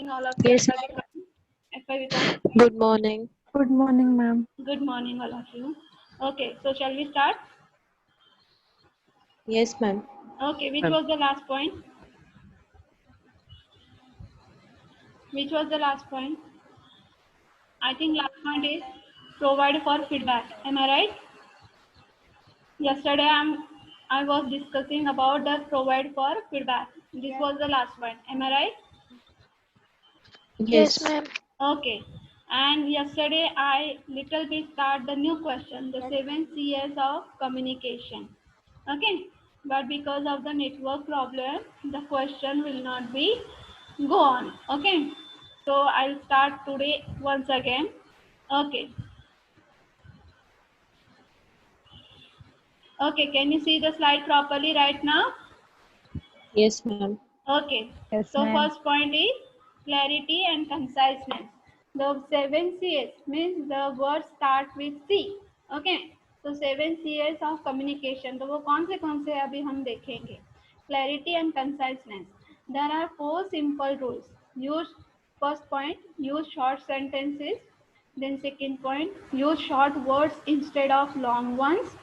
All of you. Yes. FI Vikas. Good morning. Good morning, ma'am. Good morning, all of you. Okay, so shall we start? Yes, ma'am. Okay, which Ma'am. was the last point? Which was the last point? I think last point is provide for feedback. Am I right? Yesterday I was discussing about the provide for feedback. This was the last point. Am I right? Yes, ma'am. Okay. And yesterday I little bit start the new question, the 7 C's of communication. Okay. But because of the network problem, the question will not be go on. Okay. So I'll start today once again. Okay. Okay. Can you see the slide properly right now? Yes, ma'am. Okay. Yes, So ma'am. first point is clarity and conciseness. The 7 C's means the words start with C. Okay. So 7 C's of communication. तो वो कौन से अभी हम देखेंगे. Clarity and conciseness. There are 4 simple rules. Use first point. Use short sentences. Then second point. Use short words instead of long ones.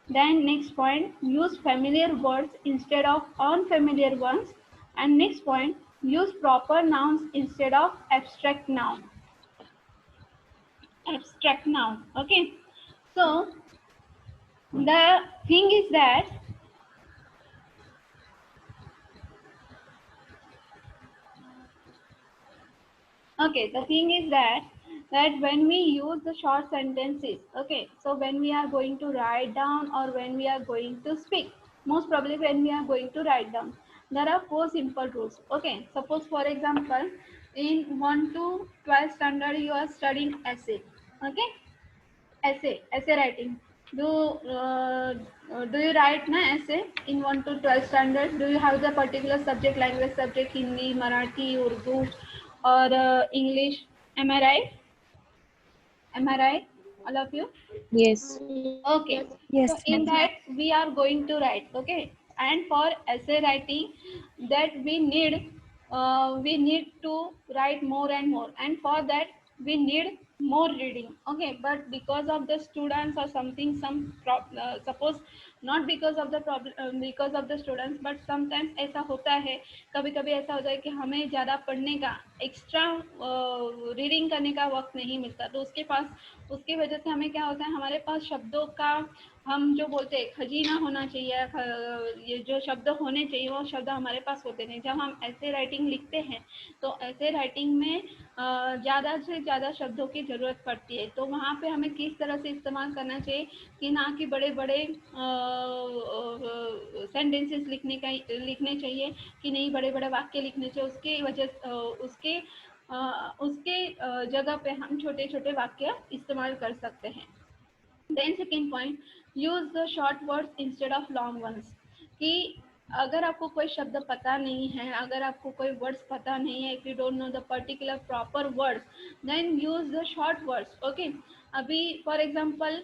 Then next point. Use familiar words instead of unfamiliar ones. And next point, use proper nouns instead of abstract noun. Abstract noun. Okay. So the thing is that that when we use the short sentences, okay, so when we are going to write down or when we are going to speak, most probably when we are going to write down, there are 4 simple rules. Okay, suppose for example in 1 to 12 standard you are studying essay. Okay, essay writing. Do you write na essay in 1 to 12 standard? Do you have the particular subject, language subject, Hindi, Marathi, Urdu, or English? Am I right? Am I right, all of you? Yes. Okay. Yes, So in ma'am. that we are going to write. Okay. And for essay writing, that we need to write more and more. And for that we need more reading. Okay. But because of the students or something, suppose not because of the problem, because of the students, but sometimes ऐसा होता है, कभी-कभी ऐसा होता है कि हमें ज़्यादा पढ़ने का, एक्स्ट्रा रीडिंग करने का वक्त नहीं मिलता, तो उसकी वजह से हमें क्या होता है, हमारे पास शब्दों का, हम जो बोलते हैं खजीना होना चाहिए, ये जो शब्द होने चाहिए वो शब्द हमारे पास होते नहीं. जब हम ऐसे राइटिंग लिखते हैं तो ऐसे राइटिंग में ज़्यादा से ज़्यादा शब्दों की ज़रूरत पड़ती है. तो वहाँ पे हमें किस तरह से इस्तेमाल करना चाहिए कि ना कि बड़े बड़े सेंटेंसेस लिखने चाहिए कि नहीं बड़े बड़े वाक्य लिखने चाहिए. उसके वजह उसके जगह पे हम छोटे छोटे वाक्य इस्तेमाल कर सकते हैं. Then second point, use the short words instead of long ones. कि अगर आपको कोई शब्द पता नहीं है, अगर आपको कोई वर्ड्स पता नहीं है, if you don't know the particular proper words, then use the short words. Okay. अभी फॉर एग्जांपल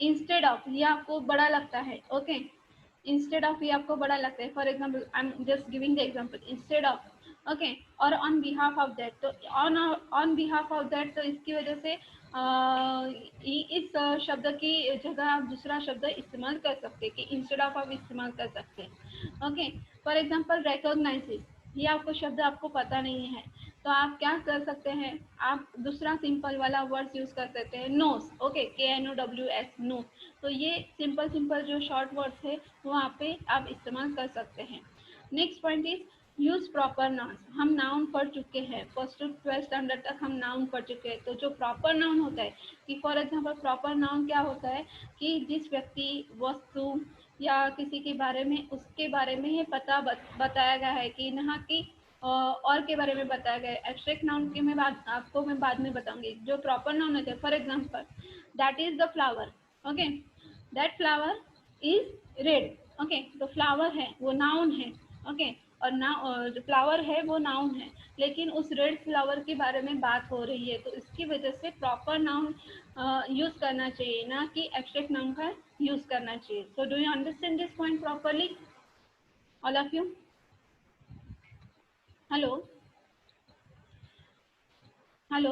इंस्टेड ऑफ, ये आपको बड़ा लगता है. ओके. इंस्टेड ऑफ ये आपको बड़ा लगता है. For example I am just giving the example, instead of. Okay. और ऑन बिहाफ ऑफ दैट, तो ऑन बिहाफ ऑफ दैट, तो इसकी वजह से इस शब्द की जगह आप दूसरा शब्द इस्तेमाल कर सकते हैं कि इंस्टेड ऑफ आप इस्तेमाल कर सकते हैं. ओके. फॉर एग्जांपल रिकॉग्नाइज, ये आपको शब्द आपको पता नहीं है, तो आप क्या कर सकते हैं, आप दूसरा सिंपल वाला वर्ड्स यूज कर सकते हैं, नोस. ओके. KNOWS, no. तो ये सिंपल जो शॉर्ट वर्ड्स है वहाँ पे आप इस्तेमाल कर सकते हैं. Next point is use proper noun. हम नाउन पढ़ चुके हैं, 1st to 12th स्टैंडर्ड तक हम नाउन पढ़ चुके हैं. तो जो प्रॉपर नाउन होता है कि फॉर एग्जांपल प्रॉपर नाउन क्या होता है कि जिस व्यक्ति, वस्तु या किसी के बारे में, उसके बारे में ही बताया गया है, कि ना कि और के बारे में बताया गया है. एब्स्ट्रैक्ट नाउन की मैं बाद में बताऊंगी. जो प्रॉपर नाउन होता है, for example that is the flower. Okay. That flower is red. Okay. तो फ्लावर है वो नाउन है. ओके. और जो फ्लावर है वो नाउन है, लेकिन उस रेड फ्लावर के बारे में बात हो रही है, तो इसकी वजह से प्रॉपर नाउन यूज करना चाहिए, ना कि एब्स्ट्रैक्ट नाउन का यूज करना चाहिए. So do you understand this point properly, all of you? Hello hello,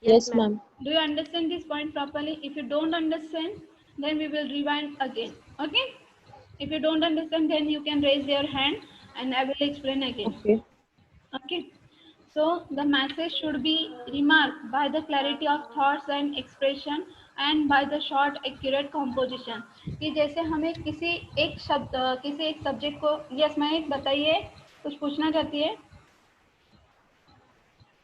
Yes, ma'am. do you understand this point properly? If you don't understand, then we will rewind again. Okay, if you don't understand, then you can raise your hand and I will explain again. Okay. Okay, so the message should be remarked by the clarity of thoughts and expression and by the short accurate composition. कि जैसे हमें किसी एक शब्द किसी एक subject को, yes महक बताइए, कुछ पूछना चाहती है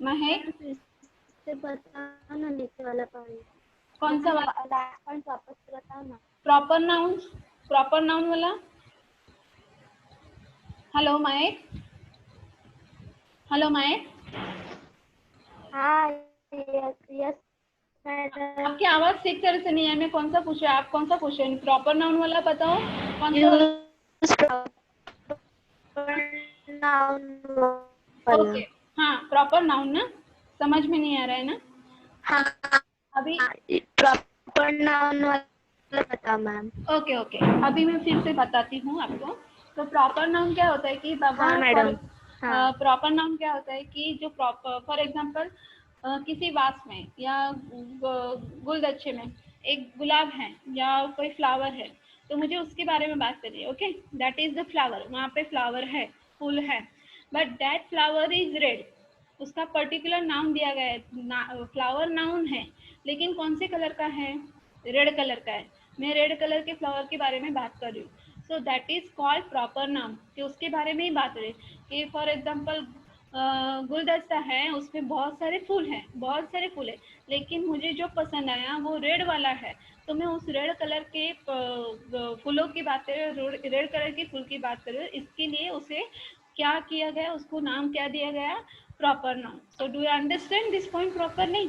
महक? इससे बताओ ना, नीचे वाला पॉइंट कौन सा वाला? लास्ट पॉइंट वापस से बताओ ना। प्रॉपर नाउन वाला। हेलो महक, हेलो महक, हाँ यस मैडम। आपकी आवाज ठीक तरह से नहीं है। मैं कौन सा पूछा, आप कौन सा पूछे? प्रॉपर नाउन वाला बताओ, कौन सा वाला? ओके, हाँ प्रॉपर नाउन ना, समझ में नहीं आ रहा है ना? हाँ अभी प्रॉपर नाउन वाला बताओ मैम। ओके ओके, अभी मैं फिर से बताती हूँ आपको। तो प्रॉपर नाउन क्या होता है कि बाबा, हाँ मैडम। हाँ प्रॉपर नाउन क्या होता है कि जो प्रॉपर, फॉर एग्जांपल किसी वास में या गुलदस्ते में एक गुलाब है या कोई फ्लावर है, तो मुझे उसके बारे में बात करनी है। Okay, that is the flower, वहाँ पे फ्लावर है, फूल है, but that flower is red. उसका पर्टिकुलर नाम दिया गया है, फ्लावर नाउन है, लेकिन कौन से कलर का है? रेड कलर का है। मैं रेड कलर के फ्लावर के बारे में बात कर रही हूँ। So that is called proper noun, कि उसके बारे में ही बात रहे। कि फॉर एग्जांपल गुलदस्ता है, उसमें बहुत सारे फूल हैं, लेकिन मुझे जो पसंद आया वो रेड वाला है, तो मैं उस रेड कलर के फूलों की बात कर रही हूँ, रेड कलर के फूल की बात कर रही हूँ। इसके लिए उसे क्या किया गया, उसको नाम क्या दिया गया? Proper noun. So do you understand this point properly?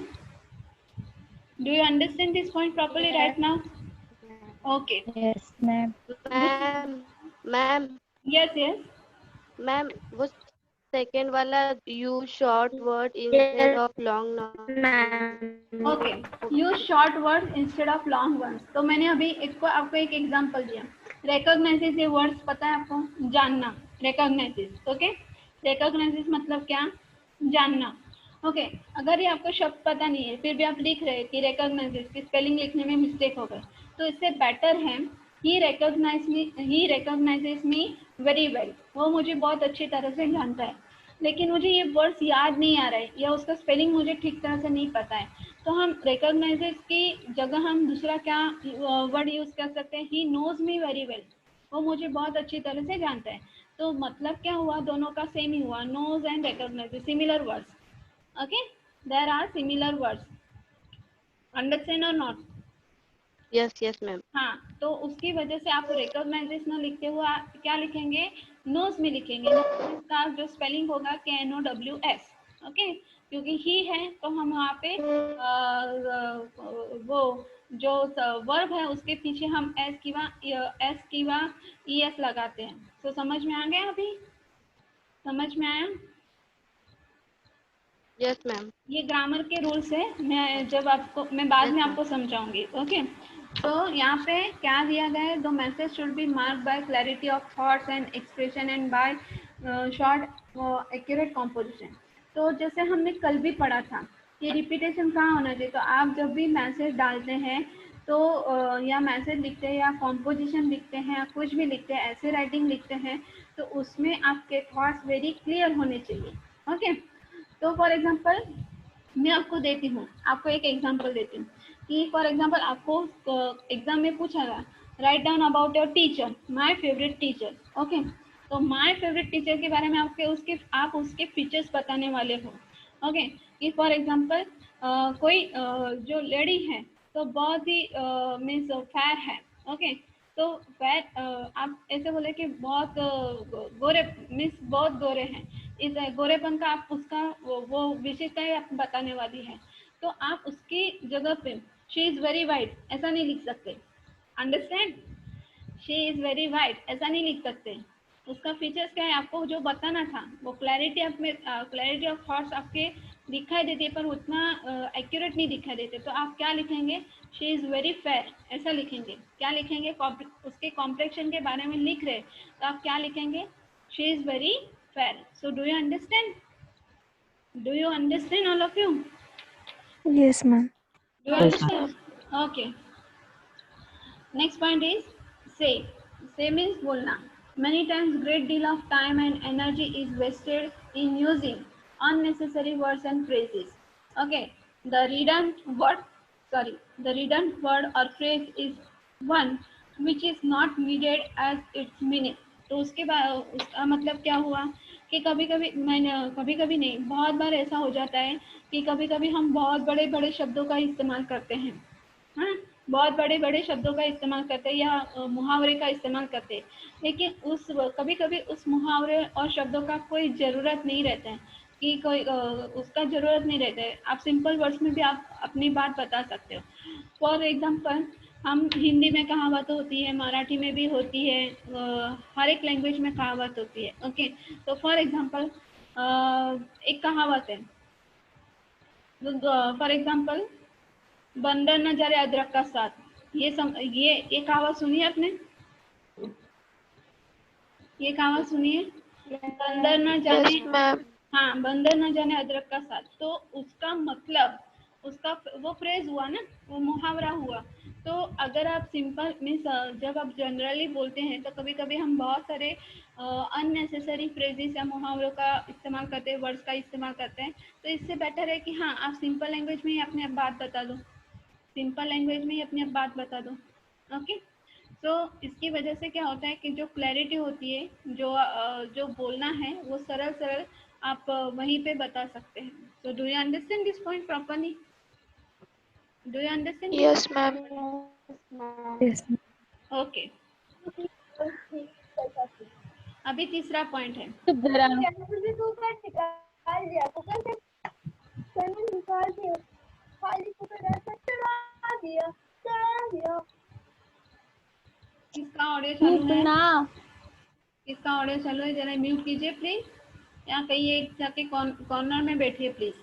Do you understand this point properly right now? Okay. Yes, ma'am. Ma'am Yes, yes. Ma'am वो सेकेंड वाला use short word instead of long noun. Okay. Use short words instead of long ones. तो मैंने अभी आपको एक example दिया। Recognizes ये words पता है आपको? जानना, recognizes. ओके, recognizes मतलब क्या? जानना। ओके, अगर ये आपको शब्द पता नहीं है, फिर भी आप लिख रहे हैं कि recognizes की स्पेलिंग लिखने में मिस्टेक हो गई, तो इससे बेटर है he recognizes me very well. वो मुझे बहुत अच्छी तरह से जानता है, लेकिन मुझे ये वर्ड्स याद नहीं आ रहा है या उसका स्पेलिंग मुझे ठीक तरह से नहीं पता है, तो हम रिकॉग्नाइजेस की जगह हम दूसरा क्या वर्ड यूज कर सकते हैं? He knows me very well, वो मुझे बहुत अच्छी तरह से जानता है। तो मतलब क्या हुआ? दोनों का सेम ही हुआ, knows and recognize, similar words. Okay, there are similar words, understand or not? Yes yes ma'am. हाँ, तो उसकी वजह से आप रिकॉग्नाइजेशन लिखते हुए क्या लिखेंगे? नोज में लिखेंगे। नोज का जो स्पेलिंग होगा KNOWS। ओके, क्योंकि ही है तो हम वहाँ पे वो जो वर्ब है उसके पीछे हम एस की वा ES लगाते हैं। तो समझ में आ गया? अभी समझ में आया? Yes ma'am. ये ग्रामर के रूल्स है, मैं बाद में आपको समझाऊंगी। ओके, तो यहाँ पे क्या दिया गया है? The message should be mark by clarity of thoughts and expression and by short accurate composition. तो जैसे हमने कल भी पढ़ा था कि रिपीटेशन कहाँ होना चाहिए। तो आप जब भी मैसेज डालते हैं तो या मैसेज लिखते हैं या कॉम्पोजिशन लिखते हैं या कुछ भी लिखते हैं, ऐसे राइटिंग लिखते हैं, तो उसमें आपके थॉट्स वेरी क्लियर होने चाहिए। ओके, तो फॉर एग्जांपल मैं आपको देती हूँ, आपको एक एग्जांपल देती हूँ कि फॉर एग्जांपल आपको एग्जाम में पूछा गया, write down about your teacher, my favourite teacher. Okay, तो माय फेवरेट टीचर के बारे में आप उसके फीचर्स बताने वाले हो। ओके, कि फॉर एग्जांपल कोई जो लेडी है तो बहुत ही मीन्स फेयर है। ओके, तो फेयर आप ऐसे बोले कि बहुत गोरे मीन्स बहुत गोरे हैं, इस गोरेपन का आप उसका वो विशेषताएं आप बताने वाली है, तो आप उसकी जगह पे शी इज़ वेरी वाइट ऐसा नहीं लिख सकते। Understand? She is very white ऐसा नहीं लिख सकते। उसका फीचर्स क्या है आपको जो बताना था, वो क्लैरिटी आप में क्लैरिटी ऑफ थॉट्स आपके दिखाई देती है, पर उतना एक्यूरेट नहीं दिखाई देते। तो आप क्या लिखेंगे? शी इज़ वेरी फेयर ऐसा लिखेंगे। क्या लिखेंगे? उसके कॉम्प्लेक्शन के बारे में लिख रहे तो आप क्या लिखेंगे? She is very fair. So do you understand? Do you understand, all of you? Yes, ma'am. Do you Yes, understand? Okay. Next point is say. Say means बोलना. Many times great deal of time and energy is wasted in using unnecessary words and phrases. Okay. The redundant word or phrase is one which is not needed as its meaning. तो उसके बाद उसका मतलब क्या हुआ कि कभी कभी मैंने कभी कभी नहीं बहुत बार ऐसा हो जाता है कि कभी कभी हम बहुत बड़े बड़े शब्दों का इस्तेमाल करते हैं, हाँ, बहुत बड़े बड़े शब्दों का इस्तेमाल करते हैं या मुहावरे का इस्तेमाल करते हैं, लेकिन उस कभी कभी उस मुहावरे और शब्दों का कोई ज़रूरत नहीं रहता है कि कोई उसका ज़रूरत नहीं रहता है। आप सिंपल वर्ड्स में भी आप अपनी बात बता सकते हो। फॉर एग्जांपल हम हिंदी में कहावत होती है, मराठी में भी होती है, हर एक लैंग्वेज में कहावत होती है। ओके, तो फॉर एग्जांपल एक कहावत है, फॉर एग्जांपल बंदर न जाए अदरक का साथ। ये कहावत सुनी है आपने? ये कहावत सुनी है? बंदर न जाने, Yes, ma'am. हाँ, बंदर न जाने अदरक का साथ। तो उसका मतलब उसका वो फ्रेज हुआ ना, वो मुहावरा हुआ। तो अगर आप सिंपल मीन्स जब आप जनरली बोलते हैं तो कभी कभी हम बहुत सारे अननेसेसरी फ्रेजेस या मुहावरों का इस्तेमाल करते हैं, वर्ड्स का इस्तेमाल करते हैं। तो इससे बेटर है कि हाँ, आप सिंपल लैंग्वेज में ही अपनी बात बता दो, सिंपल लैंग्वेज में ही अपनी बात बता दो। ओके, तो इसकी वजह से क्या होता है कि जो क्लैरिटी होती है, जो बोलना है वो सरल सरल आप वहीं पे बता सकते हैं। So do you understand this point properly? Do you understand this? Yes, ma'am. yes, ma'am. Okay, अभी तीसरा पॉइंट है। तो जरा किसका ऑडियो चालू है? ना किसका ऑडियो चालू है? जरा म्यूट कीजिए प्लीज, या कहीं एक जाके कॉर्नर में बैठिए प्लीज,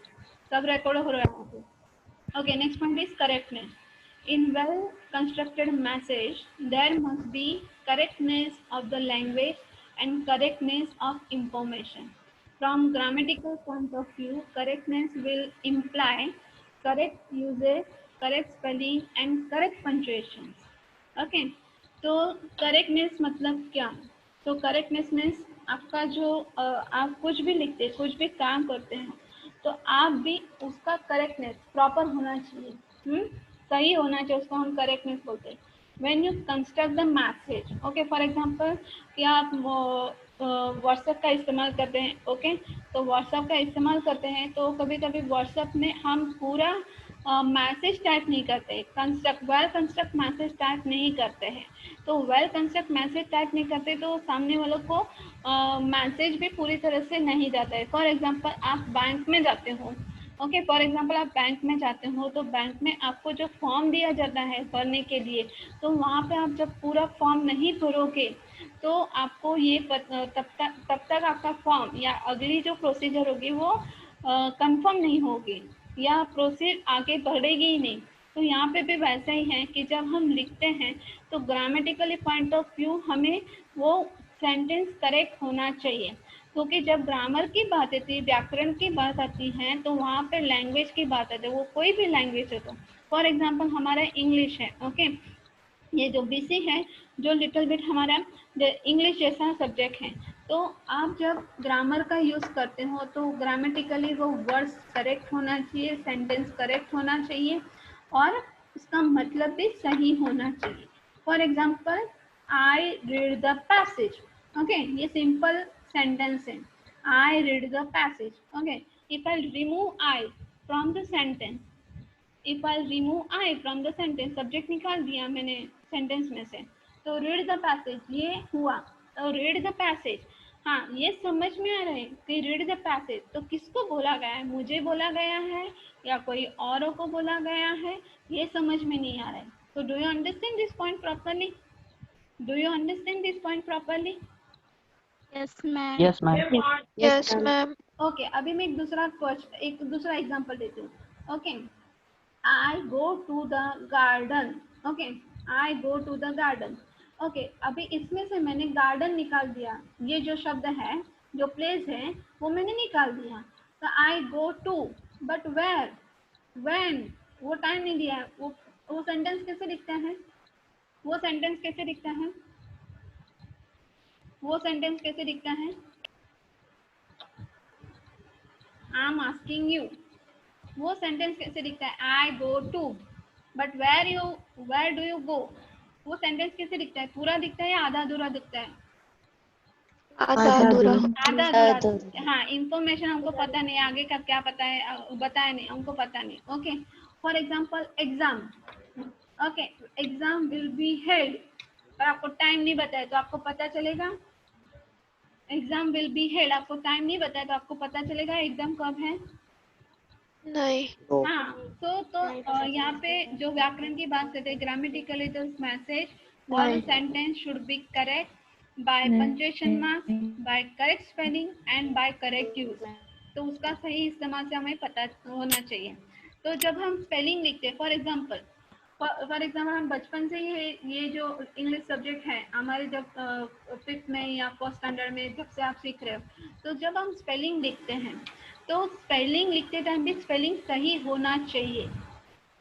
सब रिकॉर्ड हो रहा है। Okay, next point is correctness. In well-constructed message, there must be correctness of the language and correctness of information. From grammatical point of view, correctness will imply correct usage, correct spelling, and correct punctuation. Okay, तो correctness मतलब क्या? तो correctness means आपका जो आप कुछ भी लिखते हैं, कुछ भी काम करते हैं, तो आप भी उसका करेक्टनेस प्रॉपर होना चाहिए, सही होना चाहिए, उसको हम करेक्टनेस बोलते हैं। When you construct the message, okay, for example कि आप व्हाट्सएप का इस्तेमाल करते हैं, ओके, तो व्हाट्सएप का इस्तेमाल करते हैं तो कभी कभी व्हाट्सएप में हम पूरा मैसेज टाइप नहीं करते, वेल कंस्ट्रक्ट मैसेज टाइप नहीं करते हैं। तो वेल कंस्ट्रक्ट मैसेज टाइप नहीं करते तो सामने वालों को मैसेज भी पूरी तरह से नहीं जाता है। फॉर एग्जांपल आप बैंक में जाते हो, ओके, फॉर एग्जांपल आप बैंक में जाते हो तो बैंक में आपको जो फॉर्म दिया जाता है भरने के लिए, तो वहाँ पे आप जब पूरा फॉर्म नहीं भरोगे तो आपको ये तब तक आपका फॉर्म या अगली जो प्रोसीजर होगी वो कंफर्म नहीं होगी या प्रोसीड आगे बढ़ेगी ही नहीं। तो यहाँ पे भी वैसा ही है कि जब हम लिखते हैं तो ग्रामेटिकली पॉइंट ऑफ व्यू हमें वो सेंटेंस करेक्ट होना चाहिए, क्योंकि जब ग्रामर की बात आती है, व्याकरण की बात आती है, तो वहाँ पे लैंग्वेज की बात आती है, वो कोई भी लैंग्वेज हो। तो फॉर एग्जांपल हमारा इंग्लिश है, ओके, ये जो बीसी है, जो लिटिल बिट हमारा इंग्लिश जैसा सब्जेक्ट है, तो आप जब ग्रामर का यूज़ करते हो तो ग्रामेटिकली वो वर्ड्स करेक्ट होना चाहिए, सेंटेंस करेक्ट होना चाहिए और उसका मतलब भी सही होना चाहिए। For example, I read the passage, okay, ये सिंपल सेंटेंस है, I read the passage, okay. If I remove I from the sentence, if I remove I from the sentence, subject निकाल दिया मैंने सेंटेंस में से, तो रीड द पैसेज ये हुआ। तो रीड द पैसेज, हाँ, ये समझ में आ रहा है कि रीड द पैसेज तो किसको बोला गया है, मुझे बोला गया है या कोई औरों को बोला गया है, ये समझ में नहीं आ रहा है। तो do you understand this point properly? Do you understand this point properly? yes, ma'am. Yes, ma'am. Yes, ma'am. Okay, अभी मैं एक दूसरा एग्जांपल देती हूँ। Okay, I go to the garden. Okay, I go to the garden. Okay, अभी इसमें से मैंने garden निकाल दिया, ये जो शब्द है जो प्लेस है वो मैंने निकाल दिया। तो I go to, but where, when, वो टाइम नहीं दिया है। वो सेंटेंस कैसे दिखता है? वो सेंटेंस कैसे दिखता है? वो सेंटेंस कैसे दिखता है? आई एम आस्किंग यू, वो सेंटेंस कैसे दिखता है? I go to, but where do you go, वो सेंटेंस कैसे दिखता है? पूरा दिखता है या आधा अधूरा दिखता है? आधा अधूरा। आधा अधूरा। हाँ, इंफॉर्मेशन हमको पता नहीं, आगे का क्या पता है बताया नहीं, हमको पता नहीं। Okay, for example exam. Okay, exam will be held, पर आपको टाइम नहीं बताया तो आपको पता चलेगा? एग्जाम विल बी हेल्ड, आपको टाइम नहीं बताया तो आपको पता चलेगा एग्जाम कब है? नहीं। हाँ, तो यहाँ पे जो व्याकरण की बात करते हैं, grammatically the message or sentence should be correct by punctuation marks, by correct spelling and by correct use. तो उसका सही इस्तेमाल से हमें पता होना चाहिए। तो जब हम स्पेलिंग लिखते हैं, फॉर एग्जांपल हम बचपन से ही ये जो इंग्लिश सब्जेक्ट है हमारे, जब 5th में या 1st स्टैंडर्ड में जब से आप सीख रहे हो, तो जब हम स्पेलिंग लिखते हैं तो स्पेलिंग लिखते टाइम भी स्पेलिंग सही होना चाहिए।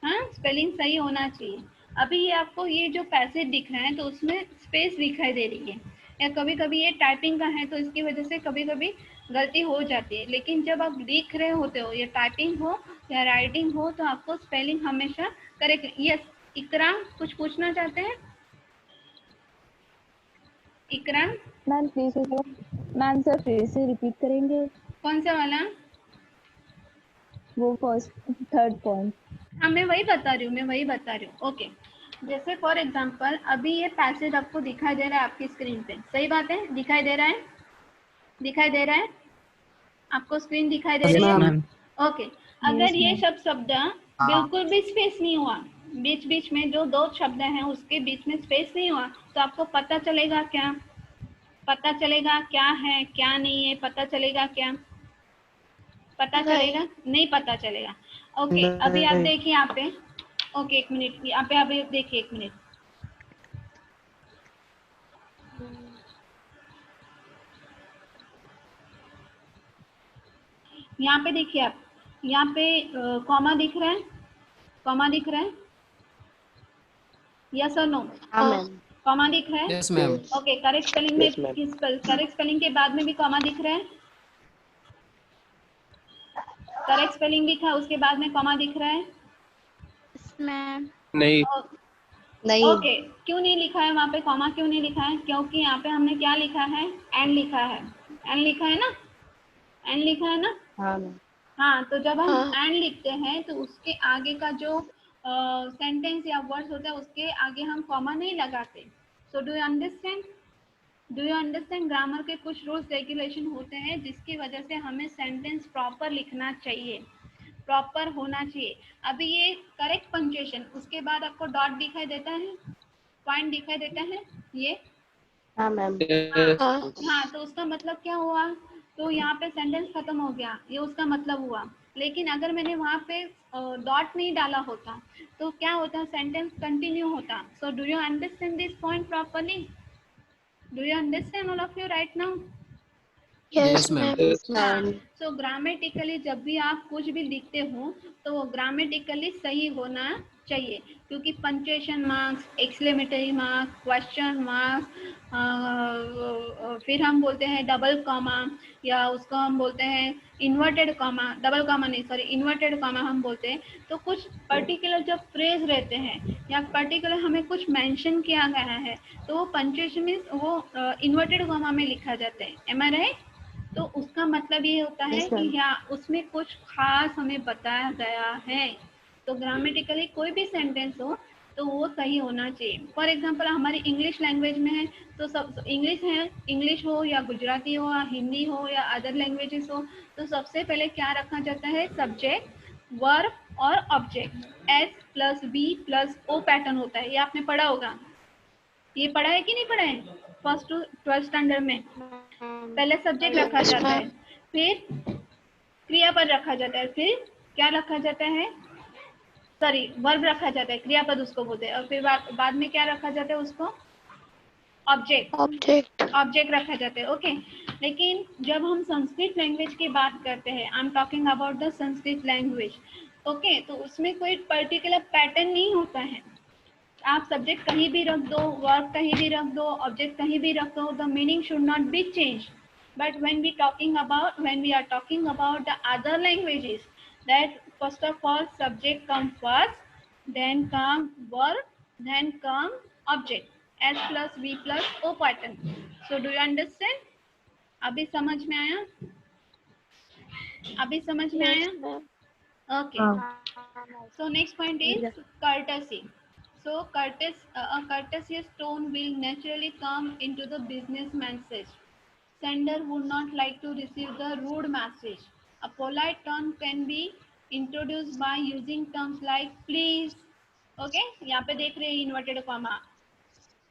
हाँ, स्पेलिंग सही होना चाहिए। अभी ये आपको ये जो पैसेज दिख रहा है तो उसमें स्पेस दिखाई दे रही है, या कभी कभी ये टाइपिंग का है तो इसकी वजह से कभी कभी गलती हो जाती है। लेकिन जब आप लिख रहे होते हो, या टाइपिंग हो या राइटिंग हो, तो आपको स्पेलिंग हमेशा करेक्ट। यस, इकरा कुछ पूछना चाहते हैं? इकरा मैम प्लीज, मैम सर फिर से रिपीट करेंगे कौन सा वाला? वो फर्स्ट थर्ड पॉइंट। हाँ, मैं वही बता रही हूँ। ओके, जैसे फॉर एग्जांपल अभी ये पैसेज आपको दिखाई दे रहा है आपकी स्क्रीन पे, सही बात है? दिखाई दे रहा है? दिखाई दे रहा है? आपको स्क्रीन दिखाई दे रही है? ओके, अगर ये शब्द बिल्कुल भी स्पेस नहीं हुआ, बीच बीच में जो दो शब्द हैं उसके बीच में स्पेस नहीं हुआ, तो आपको पता चलेगा क्या? पता चलेगा क्या है क्या नहीं है? पता चलेगा क्या? पता चलेगा? नहीं पता चलेगा। ओके, अभी आप देखिए यहाँ पे। ओके, एक मिनट, यहाँ पे अभी देखिए, एक मिनट। यहाँ पे देखिए आप, यहाँ पे कॉमा दिख रहा है? कॉमा दिख रहा है? यस और नो? कॉमा दिख रहा है? Yes ma'am. Okay, correct spelling में किस करेक्ट स्पेलिंग के बाद में भी कॉमा दिख रहा है? करेक्ट स्पेलिंग लिखा है उसके बाद में कॉमा दिख रहा है? मैम नहीं। नहीं। ओके, क्यों नहीं लिखा है वहाँ पे? कॉमा क्यों नहीं लिखा है? क्योंकि यहाँ पे हमने क्या लिखा है? एंड लिखा है। एंड लिखा है ना? एंड लिखा है ना? हाँ, तो जब हम एंड लिखते हैं तो उसके आगे का जो सेंटेंस या वर्ड्स होता है उसके आगे हम कॉमा नहीं लगाते। So do you understand? Do you understand? Grammar के कुछ रूल्स रेगुलेशन होते हैं जिसकी वजह से हमें सेंटेंस प्रॉपर लिखना चाहिए, प्रॉपर होना चाहिए। अभी ये करेक्ट पंक्चुएशन, उसके बाद आपको डॉट दिखाई देता है, पॉइंट दिखाई देता है, ये हाँ मैम। हाँ, तो उसका मतलब क्या हुआ? तो यहाँ पे सेंटेंस खत्म हो गया, ये उसका मतलब हुआ। लेकिन अगर मैंने वहाँ पे डॉट नहीं डाला होता तो क्या होता? सेंटेंस कंटिन्यू होता। So do you understand this point properly? Do you understand all of you right now? Yes ma'am. हाँ, सो ग्रामेटिकली जब भी आप कुछ भी लिखते हो तो वो ग्रामेटिकली सही होना चाहिए, क्योंकि punctuation marks, exclamatory marks, question marks, फिर हम बोलते हैं डबल कॉमा, या उसको हम बोलते हैं इन्वर्टेड कॉमा, डबल कॉमा नहीं, सॉरी, इन्वर्टेड कॉमा हम बोलते हैं। तो कुछ पर्टिकुलर जब फ्रेज रहते हैं या पर्टिकुलर हमें कुछ मेंशन किया गया है तो वो पंक्चुएशन मीन्स वो इन्वर्टेड कॉमा में लिखा जाता है। एम आई राइट? तो उसका मतलब ये होता है कि या उसमें कुछ खास हमें बताया गया है। तो ग्रामेटिकली कोई भी सेंटेंस हो तो वो सही होना चाहिए। फॉर एग्जांपल हमारी इंग्लिश लैंग्वेज में है तो सब इंग्लिश है, इंग्लिश हो या गुजराती हो या हिंदी हो या अदर लैंग्वेजेस हो, तो सबसे पहले क्या रखा जाता है? सब्जेक्ट, वर्ब और object. S plus B plus O pattern होता है, ये आपने पढ़ा होगा। ये पढ़ा है कि नहीं पढ़ा है? 1st to 12th स्टैंडर्ड में पहले सब्जेक्ट रखा जाता है, फिर क्रियापद रखा जाता है, फिर क्या रखा जाता है? सॉरी, वर्ब रखा जाता है, क्रियापद उसको बोलते हैं। और फिर बाद में क्या रखा जाता है उसको? ऑब्जेक्ट रखा जाता है। ओके, लेकिन जब हम संस्कृत लैंग्वेज की बात करते हैं, I am talking about the Sanskrit language, okay, तो उसमें कोई पर्टिकुलर पैटर्न नहीं होता है। आप सब्जेक्ट कहीं भी रख दो, वर्ब कहीं भी रख दो, ऑब्जेक्ट कहीं भी रख दो, the meaning should not be change. But when we are talking about the other languages, that first of all subject come first, then come verb, then come object, S plus V plus O pattern. So do you understand? अभी समझ में आया? अभी समझ में आया? Okay. So next point is courtesy. So a courteous tone will naturally come into the business message. Sender would not like to receive the rude message. A polite tone can be introduced by using terms like please, okay, यहाँ पे देख रहे हैं inverted comma,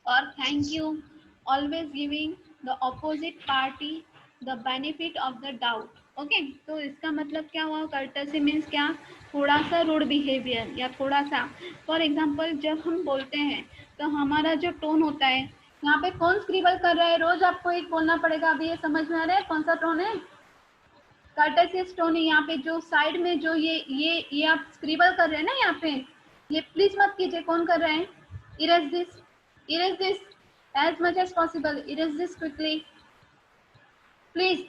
or thank you, always giving the opposite party the benefit of the doubt. Okay, तो इसका मतलब क्या हुआ? courtesy means क्या? थोड़ा सा rude behavior या थोड़ा सा, for example जब हम बोलते हैं तो हमारा जो टोन होता है, यहाँ पे कौन स्क्रिबल कर रहा है? रोज आपको एक बोलना पड़ेगा। अभी ये समझ में आ रहा है कौन सा टोन है? कर्टेसियस टोन है। यहाँ पे जो साइड में जो ये आप स्क्रिबल कर रहे हैं ना, यहाँ पे ये प्लीज मत कीजिए। कौन कर रहा है? Erase this as much as possible, erase this quickly, please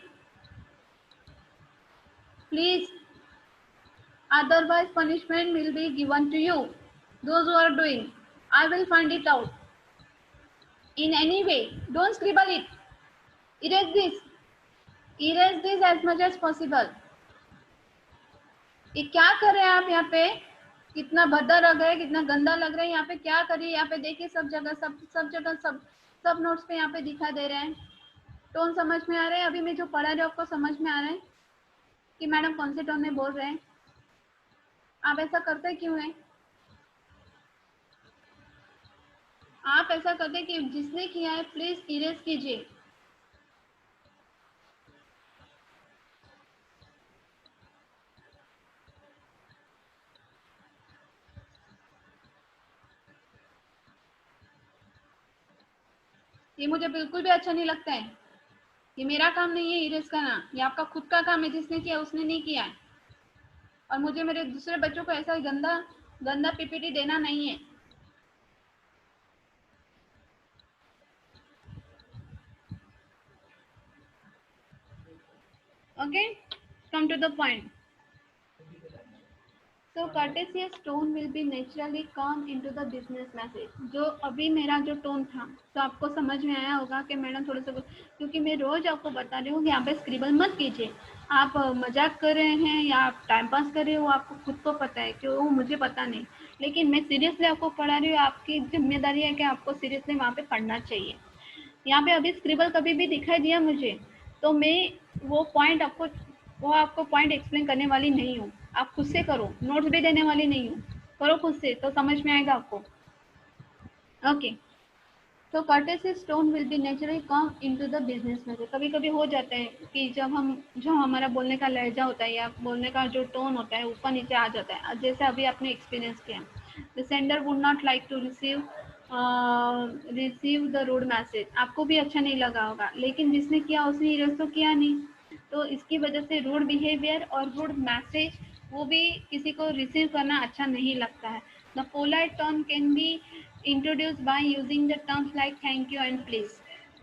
please, otherwise punishment will be given to you. Those who are doing, I will find it out. In any way, don't scribble it. Erase this as much as possible. ये क्या कर रहे हैं आप? यहाँ पे कितना भद्दा लग रहा है, कितना गंदा लग रहा है। यहाँ पे क्या करिए? यहाँ पे देखिए सब जगह सब नोट्स पे यहाँ पे दिखा दे रहे हैं। टोन समझ में आ रहा है? अभी मैं जो पढ़ा रही हूँ आपको समझ में आ रहा है कि मैडम कौन से टोन में बोल रहे हैं? आप ऐसा करते क्यों है? आप ऐसा करते कि जिसने किया है प्लीज इरेज कीजिए। ये मुझे बिल्कुल भी अच्छा नहीं लगता है। ये मेरा काम नहीं है इरेज करना, ये आपका खुद का काम है। जिसने किया उसने नहीं किया है, और मुझे मेरे दूसरे बच्चों को ऐसा गंदा पीपीटी देना नहीं है। Okay, come to the point. So courteous tone will be naturally come into the business message. जो अभी मेरा जो टोन था, तो आपको समझ में आया होगा कि मैडम थोड़ा सा, क्योंकि मैं रोज आपको बता रही हूँ कि यहाँ पे स्क्रिबल मत कीजिए। आप मजाक कर रहे हैं या आप टाइम पास कर रहे हो, आपको खुद को पता है, क्यों मुझे पता नहीं, लेकिन मैं सीरियसली आपको पढ़ा रही हूँ। आपकी जिम्मेदारी है कि आपको सीरियसली वहाँ पे पढ़ना चाहिए। यहाँ पे अभी स्क्रिबल कभी भी दिखाई दिया मुझे, तो मैं वो आपको पॉइंट एक्सप्लेन करने वाली नहीं हूँ। आप खुद से करो, नोट्स भी देने वाली नहीं हूँ। करो खुद से, तो समझ में आएगा आपको। ओके, तो courteous tone will be naturally come into the business में। कभी कभी हो जाता है कि जो हमारा बोलने का लहजा होता है या बोलने का जो टोन होता है ऊपर नीचे आ जाता है, जैसे अभी आपने एक्सपीरियंस किया। The sender would not like to receive the rude message. आपको भी अच्छा नहीं लगा होगा, लेकिन जिसने किया उसने इरेज तो किया नहीं, तो इसकी वजह से रूड बिहेवियर और रूड मैसेज वो भी किसी को रिसीव करना अच्छा नहीं लगता है। The polite tone can be introduced by using the terms like thank you and please.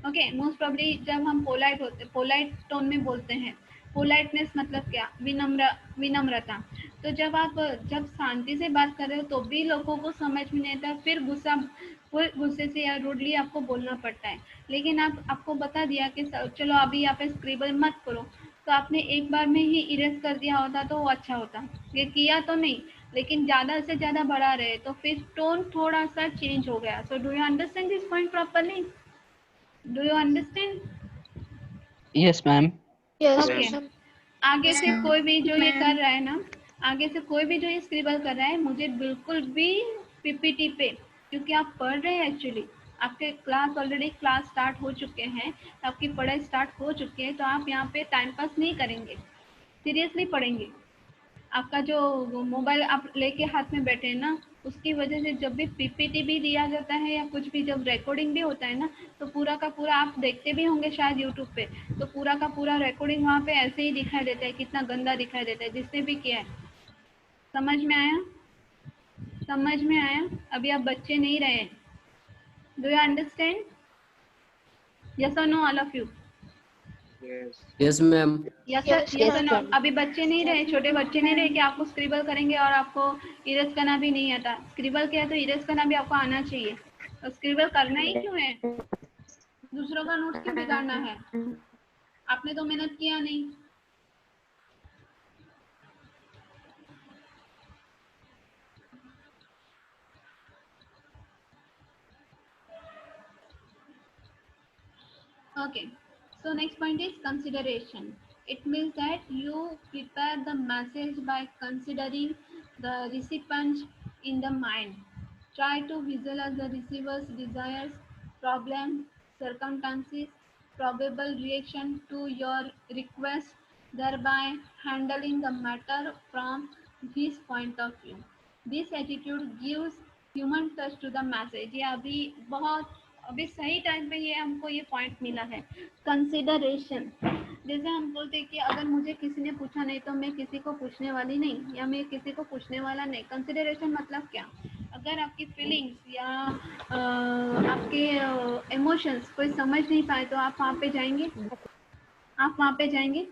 Okay, most probably जब हम पोलाइट टोन में बोलते हैं, पोलाइटनेस मतलब क्या? विनम्रता। तो जब शांति से बात कर रहे हो तो भी लोगों को समझ में नहीं आता, फिर गुस्से से या रूडली आपको बोलना पड़ता है। लेकिन आपको बता दिया कि चलो अभी यहाँ पे स्क्रिबल मत करो, तो आपने एक बार में ही इरेज कर दिया होता तो वो अच्छा होता। ये किया तो नहीं, लेकिन ज़्यादा से ज़्यादा बढ़ा रहे, तो फिर टोन थोड़ा सा चेंज हो गया। So do you understand this point properly? Do you understand? Yes, ma'am. Okay, आगे से कोई भी जो ये कर रहा है ना, आगे से कोई भी जो ये स्क्रिबल कर रहा है, मुझे बिल्कुल भी पीपीटी पे, क्योंकि आप पढ़ रहे हैं एक्चुअली, आपके ऑलरेडी क्लास स्टार्ट हो चुके हैं, आपकी पढ़ाई स्टार्ट हो चुकी है, तो आप यहाँ पे टाइम पास नहीं करेंगे, सीरियसली पढ़ेंगे। आपका जो मोबाइल आप लेके हाथ में बैठे हैं ना, उसकी वजह से जब भी पीपीटी भी दिया जाता है या कुछ भी जब रिकॉर्डिंग भी होता है ना, तो पूरा का पूरा आप देखते भी होंगे शायद यूट्यूब पे, तो पूरा का पूरा रिकॉर्डिंग वहाँ पे ऐसे ही दिखाई देता है, कितना गंदा दिखाई देता है जिसने भी किया है। समझ में आया? समझ में आया? अभी आप बच्चे नहीं रहे। Do you understand? यस और know all of you? Yes ma'am. Yes Yes, yes और नो? ma'am. अभी बच्चे नहीं रहे, छोटे बच्चे नहीं रहे कि आपको स्क्रिबल करेंगे और आपको इरेज करना भी नहीं आता। स्क्रिबल किया तो इरेज करना भी आपको आना चाहिए। तो स्क्रिबल करना ही क्यों है? दूसरों का नोट्स क्यों बिगाड़ना है? आपने तो मेहनत किया नहीं। Okay, so next point is consideration. It means that you prepare the message by considering the recipient in the mind. Try to visualize the receiver's desires, problems, circumstances, probable reaction to your request, thereby handling the matter from his point of view. This attitude gives human touch to the message. ये अभी सही time पे ये हमको ये point मिला है, consideration. जैसे हम बोलते हैं कि अगर मुझे किसी ने पूछा नहीं तो मैं किसी को पूछने वाली नहीं, या मैं किसी को पूछने वाला नहीं। कंसिडरेशन मतलब क्या? अगर आपकी फीलिंग्स या आपके इमोशंस कोई समझ नहीं पाए तो आप वहाँ पे जाएंगे? आप वहाँ पे जाएंगे?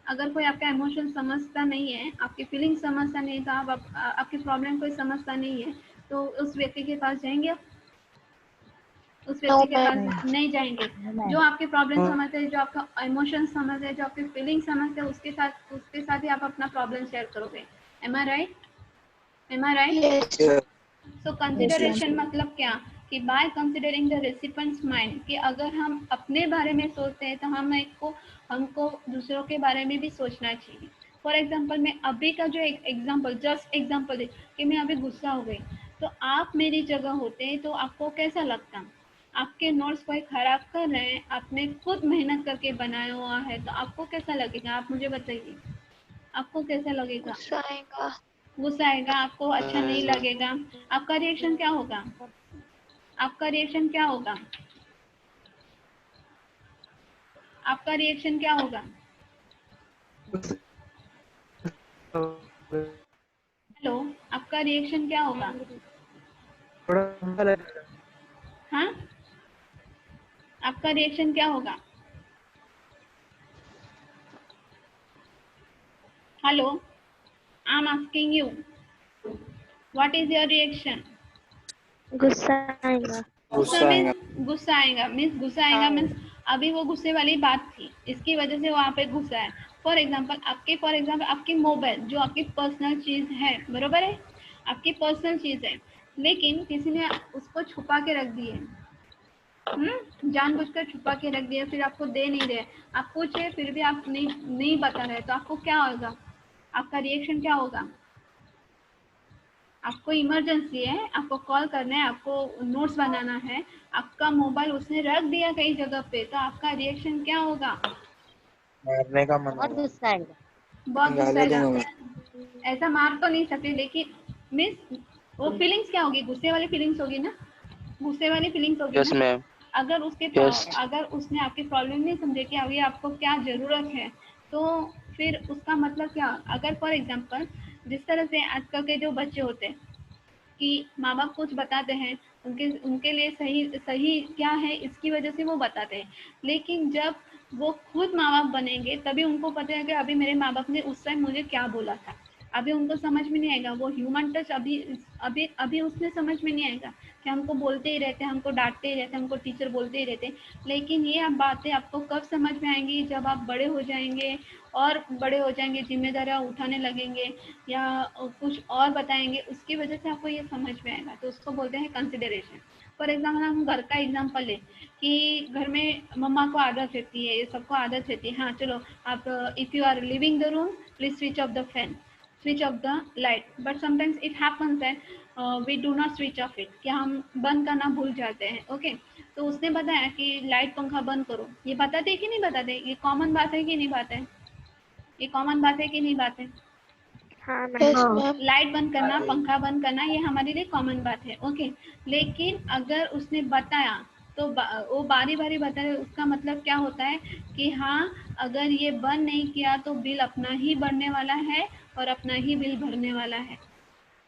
अगर कोई आपका इमोशन समझता नहीं है, आपकी फीलिंग समझता नहीं है, तो आपकी प्रॉब्लम कोई समझता नहीं है, तो उस व्यक्ति के पास जाएंगे आप? उस व्यक्ति के पास नहीं जाएंगे। जो आपकी प्रॉब्लम समझते हैं, जो आपका इमोशन समझते हैं, जो आपकी फीलिंग समझते हैं, उसके साथ ही आप अपना प्रॉब्लम शेयर करोगे। एम आई राइट? एम आई राइट? Yes. सो कंसिडरेशन मतलब क्या? कि by considering the recipients mind, कि अगर हम अपने बारे में सोचते हैं तो हमको दूसरों के बारे में भी सोचना चाहिए। फॉर एग्जाम्पल, मैं अभी का जो एग्जाम्पल, जस्ट एग्जाम्पल कि मैं अभी गुस्सा हो गई, तो आप मेरी जगह होते तो आपको कैसा लगता? आपके नोट्स कोई खराब कर रहे हैं, आपने खुद मेहनत करके बनाया हुआ है, तो आपको कैसा लगेगा? आप मुझे बताइए, आपको कैसा लगेगा? गुस्सा आएगा। गुस्सा आएगा, आपको अच्छा नहीं लगेगा। आपका रिएक्शन क्या होगा? आपका रिएक्शन क्या होगा? आपका रिएक्शन क्या होगा? हेलो, आपका रिएक्शन क्या होगा? हाँ, आपका रिएक्शन क्या होगा? Hello, I am asking you, what is your reaction? गुस्सा आएगा। गुस्सा आएगा मीन्स अभी वो गुस्से वाली बात थी, इसकी वजह से वहाँ पे गुस्सा है। फॉर एग्जाम्पल आपकी मोबाइल जो आपकी पर्सनल चीज है, बरोबर है, आपकी पर्सनल चीज है, लेकिन किसी ने उसको छुपा के रख दी है, जानबूझकर छुपा के रख दिया, फिर आपको दे नहीं रहे, आप पूछे फिर भी आप नहीं बता रहे, तो आपको क्या होगा? आपका रिएक्शन क्या होगा? आपको इमरजेंसी है, आपको कॉल करना है, आपको नोट्स बनाना है, आपका मोबाइल उसने रख दिया कई जगह पे, तो आपका रिएक्शन क्या होगा? मारने का मन बहुत होगा, गुस्सा आएगा। बहुत गुस्सा गाली आएगा। दूंगा मैं। ऐसा मार तो नहीं सकते, लेकिन मीन्स वो फीलिंग्स क्या होगी? गुस्से वाली फीलिंग्स होगी ना, गुस्से वाली फीलिंग्स होगी यस ना। मैम। यस। अगर उसने आपकी प्रॉब्लम नहीं समझे कि अभी आपको क्या जरूरत है, तो फिर उसका मतलब क्या? अगर फॉर एग्जाम्पल जिस तरह से आजकल के जो बच्चे होते हैं कि माँ बाप कुछ बताते हैं, उनके लिए सही सही क्या है इसकी वजह से वो बताते हैं, लेकिन जब वो खुद माँ बाप बनेंगे तभी उनको पता है कि अभी मेरे माँ बाप ने उस टाइम मुझे क्या बोला था। अभी उनको समझ में नहीं आएगा, वो ह्यूमन टच अभी अभी अभी उसमें समझ में नहीं आएगा कि हमको बोलते ही रहते हैं, हमको डांटते ही रहते हैं, हमको टीचर बोलते ही रहते हैं। लेकिन ये अब बातें आपको कब समझ में आएंगी? जब आप बड़े हो जाएंगे, और बड़े हो जाएंगे, जिम्मेदारियाँ उठाने लगेंगे या कुछ और बताएंगे, उसकी वजह से आपको ये समझ में आएगा। तो उसको बोलते हैं कंसिडरेशन। फॉर एग्जाम्पल हम घर का एग्जाम्पल लें कि घर में मम्मा को आदत रहती है, ये सबको आदत रहती है, हाँ चलो आप if you are leaving the room please switch off the fan, switch off the light, but sometimes it happens that we do not switch off it, कि हम बंद करना भूल जाते हैं। ओके, तो उसने बताया कि लाइट पंखा बंद करो, ये बताते कि नहीं बताते? ये कॉमन बात है कि नहीं बात है? ये कॉमन बात है कि नहीं बात है? लाइट बंद करना, पंखा बंद करना, ये हमारे लिए कॉमन बात है। ओके, लेकिन अगर उसने बताया तो वो बारी बारी बताए, उसका मतलब क्या होता है कि हाँ, अगर ये बंद नहीं किया तो बिल अपना ही बढ़ने वाला है और अपना ही बिल भरने वाला है।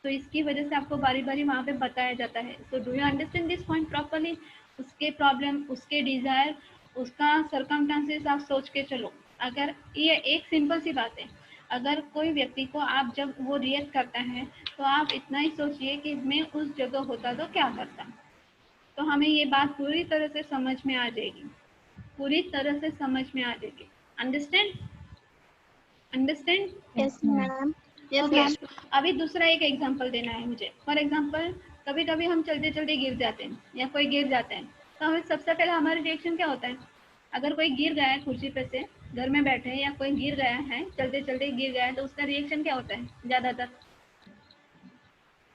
तो इसकी वजह से आपको बारी बारी वहाँ पे बताया जाता है। So do you understand this point properly? उसके प्रॉब्लम, उसके डिजायर, उसका सर्कमस्टांसेस आप सोच के चलो। अगर ये एक सिंपल सी बात है, अगर कोई व्यक्ति को आप जब वो रिएक्ट करता है तो आप इतना ही सोचिए कि मैं उस जगह होता तो क्या करता। तो हमें ये बात पूरी तरह से समझ में आ जाएगी, पूरी तरह से समझ में आ जाएगी। Understand? Understand? Yes, ma'am. Okay, अभी दूसरा एक एग्जांपल देना है मुझे। फॉर एग्जांपल, कभी कभी हम चलते चलते गिर जाते हैं या कोई गिर जाता है, तो हमें सबसे पहले हमारा रिएक्शन क्या होता है? अगर कोई गिर गया है कुर्सी पे से, घर में बैठे हैं, या कोई गिर गया है, चलते चलते गिर गया है, तो उसका रिएक्शन क्या होता है? ज्यादातर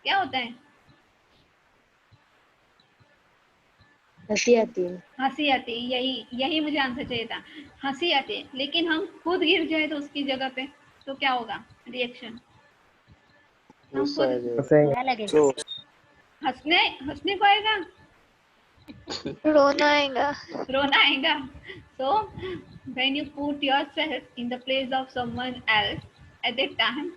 क्या होता है? हंसी आती है। हंसी आती है। यही मुझे आंसर चाहिए था, हंसी आती है। लेकिन हम खुद गिर जाए तो उसकी जगह पे, तो क्या होगा रिएक्शन? हम गुस्सा आ खुद जाएगा। तो हंसने हंसने को आएगा, रोना आएगा। रोना आएगा। So when you put yourself in the place of someone else at that time,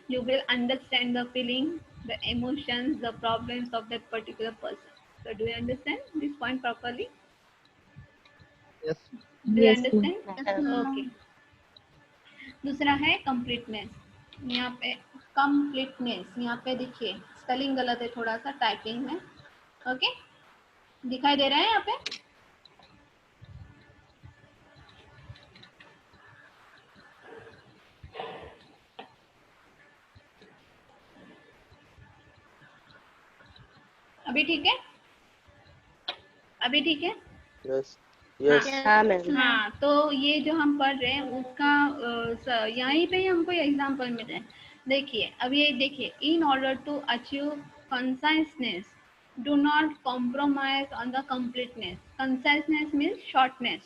you will understand the feeling, the emotions, the problems of that particular person. So do you understand this point properly? yes, Do you Yes, ma'am. understand? Okay. दूसरा है completeness. यहाँ पे completeness, यहाँ पे देखिए spelling गलत है थोड़ा सा टाइपिंग में। ओके, दिखाई दे रहा है यहाँ पे? अभी ठीक है? अभी ठीक है? yes, yes, हाँ मैम। हाँ, तो ये जो हम पढ़ रहे हैं उसका यहीं पे ही हमको एग्जाम्पल मिल रहे हैं। देखिए, अब ये देखिए, in order to achieve conciseness do not compromise on the completeness. Conciseness means shortness,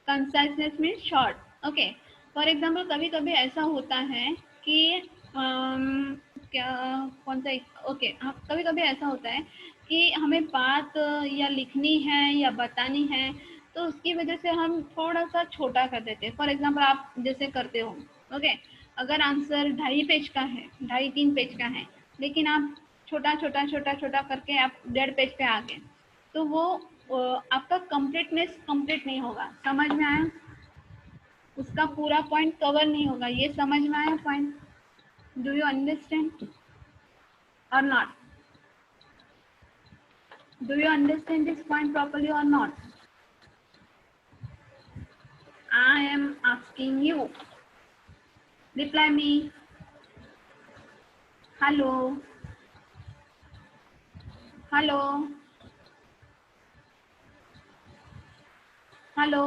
conciseness means short. Okay, for example कभी कभी ऐसा होता है कि क्या कौन सा, ओके, कभी कभी ऐसा होता है कि हमें बात या लिखनी है या बतानी है, तो उसकी वजह से हम थोड़ा सा छोटा कर देते हैं। फॉर एग्जाम्पल आप जैसे करते हो, ओके, अगर आंसर 2.5 पेज का है, 2.5-3 पेज का है, लेकिन आप छोटा छोटा छोटा छोटा करके आप 1.5 पेज पे आ गए, तो वो आपका कंप्लीटनेस कंप्लीट नहीं होगा। समझ में आया? उसका पूरा पॉइंट कवर नहीं होगा। ये समझ में आया point? Do you understand or not? Do you understand this point properly or not? I am asking you. Reply me. Hello. Hello. Hello.